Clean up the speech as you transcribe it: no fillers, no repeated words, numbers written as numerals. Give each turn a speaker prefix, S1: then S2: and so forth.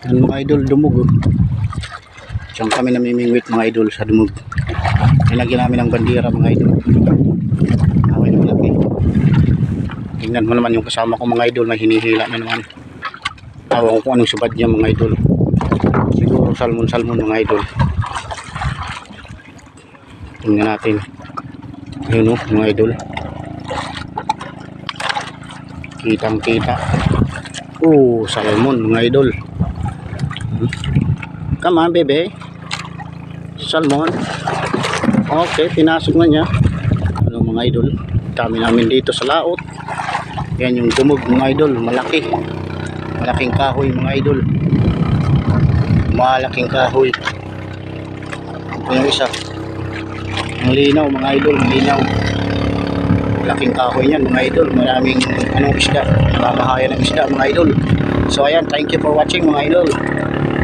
S1: Yan mga idol, dumog oh. Diyan kami namimingwit mga idol sa dumog. Nilagyan namin ng bandera mga idol. Away na malaki. Tingnan mo naman yung kasama ko mga idol, may hinihila na naman. Awan ko kung anong subad niya mga idol. Siguro salmon mga idol. Tingnan natin. Ayun oh mga idol. Kitang kita. Oh, salmon mga idol. Come on baby. Salmon. Okay, pinasok na niya. Ano mga idol, dami namin dito sa laot. Yan yung dumog mga idol, malaki. Malaking kahoy mga idol. Malaking kahoy. Ito yung isa. Ang linaw mga idol, linaw. Malaking kahoy yan mga idol. Maraming isda, namamahaya ng isda mga idol. So ayan, thank you for watching mga idol.